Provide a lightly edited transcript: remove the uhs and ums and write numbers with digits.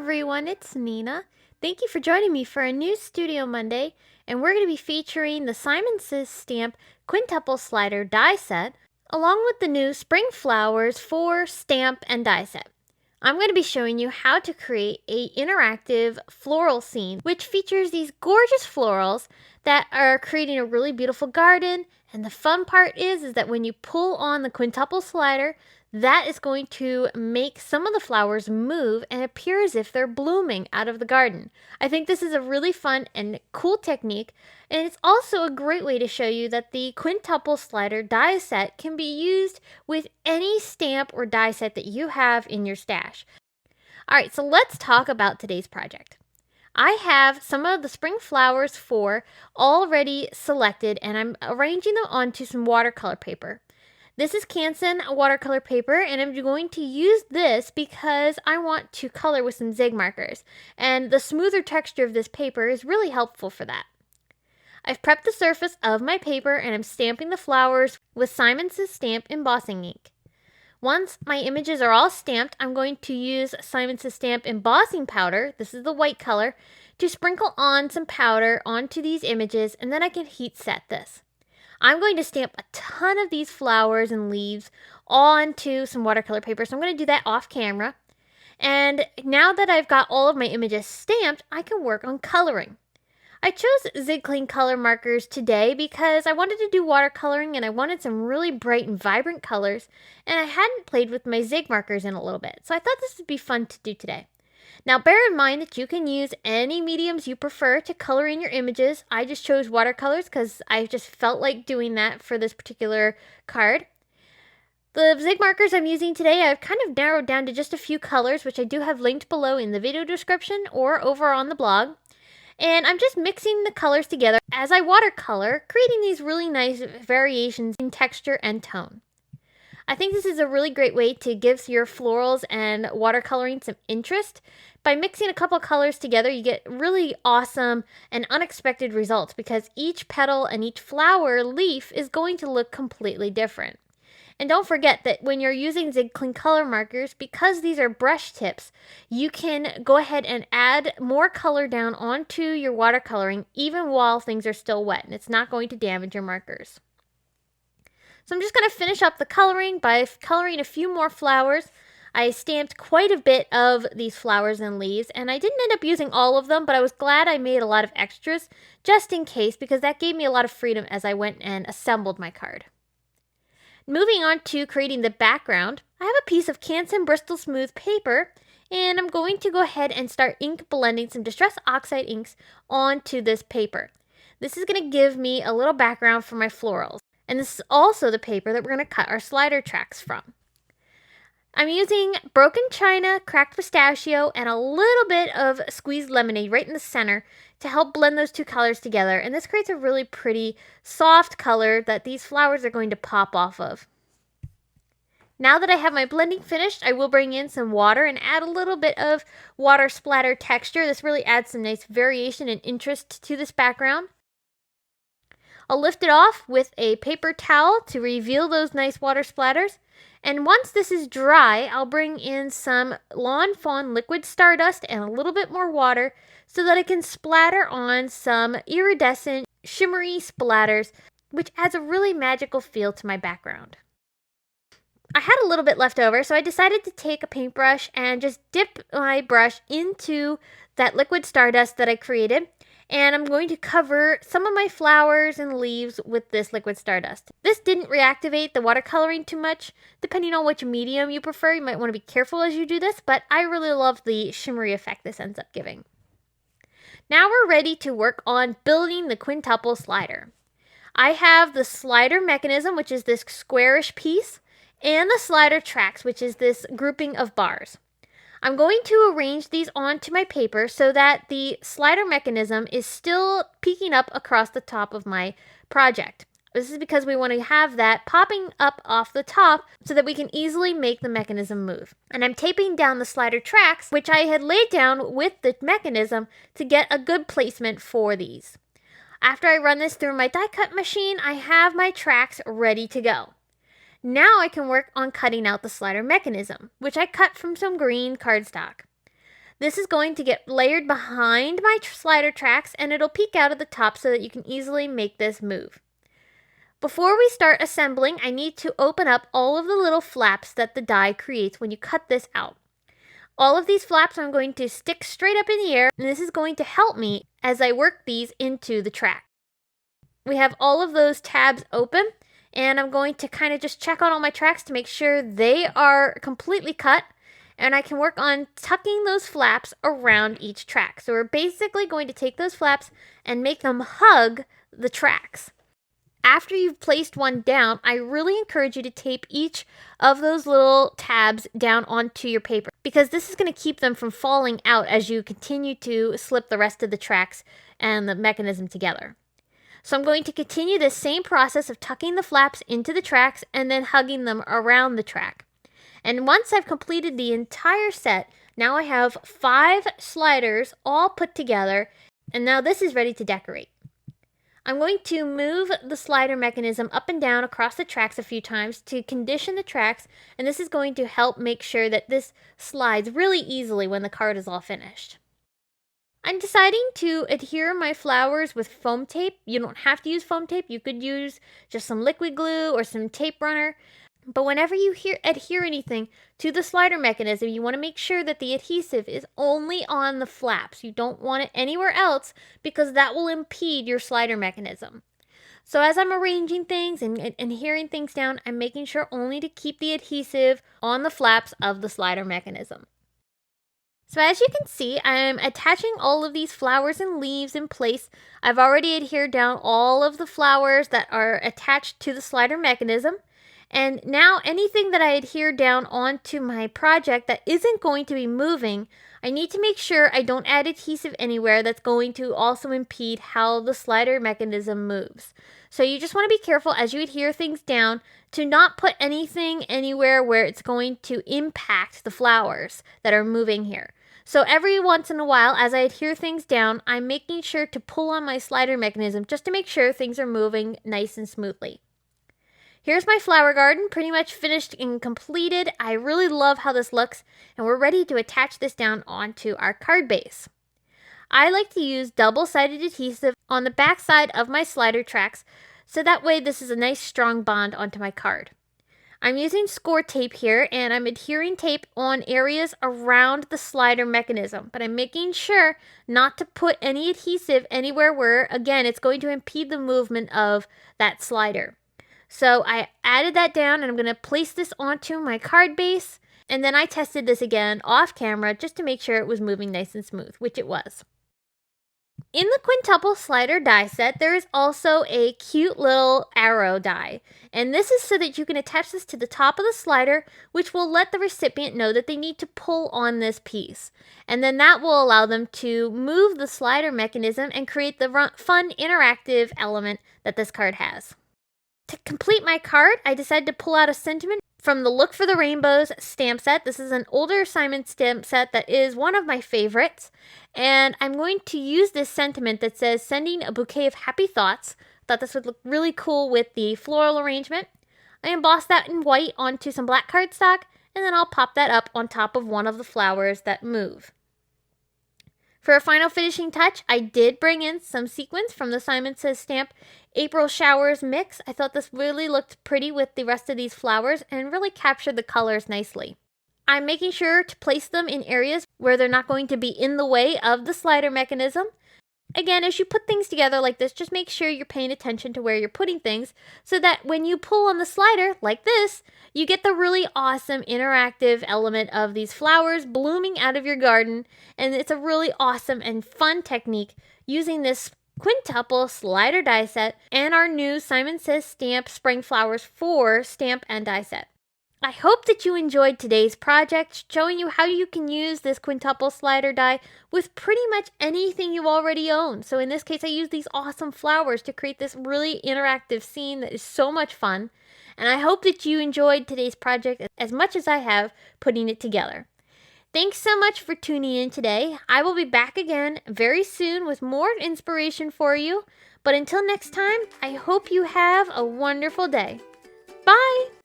everyone, it's Nina. Thank you for joining me for a new Studio Monday, and we're going to be featuring the Simon Says Stamp Quintuple Slider die set, along with the new Spring Flowers 4 stamp and die set. I'm going to be showing you how to create an interactive floral scene, which features these gorgeous florals that are creating a really beautiful garden. And the fun part is that when you pull on the quintuple slider, that is going to make some of the flowers move and appear as if they're blooming out of the garden. I think this is a really fun and cool technique, and it's also a great way to show you that the quintuple slider die set can be used with any stamp or die set that you have in your stash. Alright, so let's talk about today's project. I have some of the Spring Flowers 4 already selected, and I'm arranging them onto some watercolor paper. This is Canson watercolor paper, and I'm going to use this because I want to color with some zig markers, and the smoother texture of this paper is really helpful for that. I've prepped the surface of my paper, and I'm stamping the flowers with Simon Says Stamp embossing ink. Once my images are all stamped, I'm going to use Simon Says Stamp embossing powder, this is the white color, to sprinkle on some powder onto these images, and then I can heat set this. I'm going to stamp a ton of these flowers and leaves onto some watercolor paper, so I'm going to do that off camera. And now that I've got all of my images stamped, I can work on coloring. I chose Zig Clean color markers today because I wanted to do watercoloring and I wanted some really bright and vibrant colors, and I hadn't played with my Zig markers in a little bit, so I thought this would be fun to do today. Now bear in mind that you can use any mediums you prefer to color in your images. I just chose watercolors because I just felt like doing that for this particular card. The Zig markers I'm using today, I've kind of narrowed down to just a few colors, which I do have linked below in the video description or over on the blog. And I'm just mixing the colors together as I watercolor, creating these really nice variations in texture and tone. I think this is a really great way to give your florals and watercoloring some interest. By mixing a couple colors together, you get really awesome and unexpected results because each petal and each flower leaf is going to look completely different. And don't forget that when you're using Zig Clean color markers, because these are brush tips, you can go ahead and add more color down onto your watercoloring even while things are still wet, and it's not going to damage your markers. So I'm just going to finish up the coloring by coloring a few more flowers. I stamped quite a bit of these flowers and leaves, and I didn't end up using all of them, but I was glad I made a lot of extras just in case, because that gave me a lot of freedom as I went and assembled my card. Moving on to creating the background, I have a piece of Canson Bristol Smooth paper, and I'm going to go ahead and start ink blending some Distress Oxide inks onto this paper. This is going to give me a little background for my florals. And this is also the paper that we're going to cut our slider tracks from. I'm using broken china, cracked pistachio, and a little bit of squeezed lemonade right in the center to help blend those two colors together. And this creates a really pretty soft color that these flowers are going to pop off of. Now that I have my blending finished, I will bring in some water and add a little bit of water splatter texture. This really adds some nice variation and interest to this background. I'll lift it off with a paper towel to reveal those nice water splatters. And once this is dry, I'll bring in some Lawn Fawn liquid Stardust and a little bit more water so that I can splatter on some iridescent, shimmery splatters, which adds a really magical feel to my background. I had a little bit left over, so I decided to take a paintbrush and just dip my brush into that liquid Stardust that I created. And I'm going to cover some of my flowers and leaves with this liquid Stardust. This didn't reactivate the watercoloring too much. Depending on which medium you prefer, you might want to be careful as you do this, but I really love the shimmery effect this ends up giving. Now we're ready to work on building the quintuple slider. I have the slider mechanism, which is this squarish piece, and the slider tracks, which is this grouping of bars. I'm going to arrange these onto my paper so that the slider mechanism is still peeking up across the top of my project. This is because we want to have that popping up off the top so that we can easily make the mechanism move. And I'm taping down the slider tracks, which I had laid down with the mechanism to get a good placement for these. After I run this through my die cut machine, I have my tracks ready to go. Now I can work on cutting out the slider mechanism, which I cut from some green cardstock. This is going to get layered behind my slider tracks, and it'll peek out at the top so that you can easily make this move. Before we start assembling, I need to open up all of the little flaps that the die creates when you cut this out. All of these flaps I'm going to stick straight up in the air, and this is going to help me as I work these into the track. We have all of those tabs open, and I'm going to kind of just check on all my tracks to make sure they are completely cut, and I can work on tucking those flaps around each track. So we're basically going to take those flaps and make them hug the tracks. After you've placed one down, I really encourage you to tape each of those little tabs down onto your paper, because this is going to keep them from falling out as you continue to slip the rest of the tracks and the mechanism together. So I'm going to continue this same process of tucking the flaps into the tracks and then hugging them around the track. And once I've completed the entire set, now I have 5 sliders all put together, and now this is ready to decorate. I'm going to move the slider mechanism up and down across the tracks a few times to condition the tracks, and this is going to help make sure that this slides really easily when the card is all finished. I'm deciding to adhere my flowers with foam tape. You don't have to use foam tape. You could use just some liquid glue or some tape runner. But whenever you adhere anything to the slider mechanism, you want to make sure that the adhesive is only on the flaps. You don't want it anywhere else, because that will impede your slider mechanism. So as I'm arranging things and adhering things down, I'm making sure only to keep the adhesive on the flaps of the slider mechanism. So as you can see, I'm attaching all of these flowers and leaves in place. I've already adhered down all of the flowers that are attached to the slider mechanism. And now anything that I adhere down onto my project that isn't going to be moving, I need to make sure I don't add adhesive anywhere that's going to also impede how the slider mechanism moves. So you just want to be careful as you adhere things down to not put anything anywhere where it's going to impact the flowers that are moving here. So every once in a while, as I adhere things down, I'm making sure to pull on my slider mechanism just to make sure things are moving nice and smoothly. Here's my flower garden, pretty much finished and completed. I really love how this looks, and we're ready to attach this down onto our card base. I like to use double-sided adhesive on the back side of my slider tracks, so that way this is a nice strong bond onto my card. I'm using score tape here, and I'm adhering tape on areas around the slider mechanism, but I'm making sure not to put any adhesive anywhere where, again, it's going to impede the movement of that slider. So I added that down, and I'm going to place this onto my card base, and then I tested this again off camera just to make sure it was moving nice and smooth, which it was. In the Quintuple Slider die set, there is also a cute little arrow die, and this is so that you can attach this to the top of the slider, which will let the recipient know that they need to pull on this piece. And then that will allow them to move the slider mechanism and create the fun interactive element that this card has. To complete my card, I decided to pull out a sentiment from the Look for the Rainbows stamp set. This is an older Simon stamp set that is one of my favorites. And I'm going to use this sentiment that says, "Sending a bouquet of happy thoughts." Thought this would look really cool with the floral arrangement. I embossed that in white onto some black cardstock, and then I'll pop that up on top of one of the flowers that move. For a final finishing touch, I did bring in some sequins from the Simon Says Stamp April Showers mix. I thought this really looked pretty with the rest of these flowers and really captured the colors nicely. I'm making sure to place them in areas where they're not going to be in the way of the slider mechanism. Again, as you put things together like this, just make sure you're paying attention to where you're putting things so that when you pull on the slider like this, you get the really awesome interactive element of these flowers blooming out of your garden. And it's a really awesome and fun technique using this Quintuple Slider die set and our new Simon Says Stamp Spring Flowers 4 stamp and die set. I hope that you enjoyed today's project, showing you how you can use this Quintuple Slider die with pretty much anything you already own. So in this case, I used these awesome flowers to create this really interactive scene that is so much fun. And I hope that you enjoyed today's project as much as I have putting it together. Thanks so much for tuning in today. I will be back again very soon with more inspiration for you. But until next time, I hope you have a wonderful day. Bye!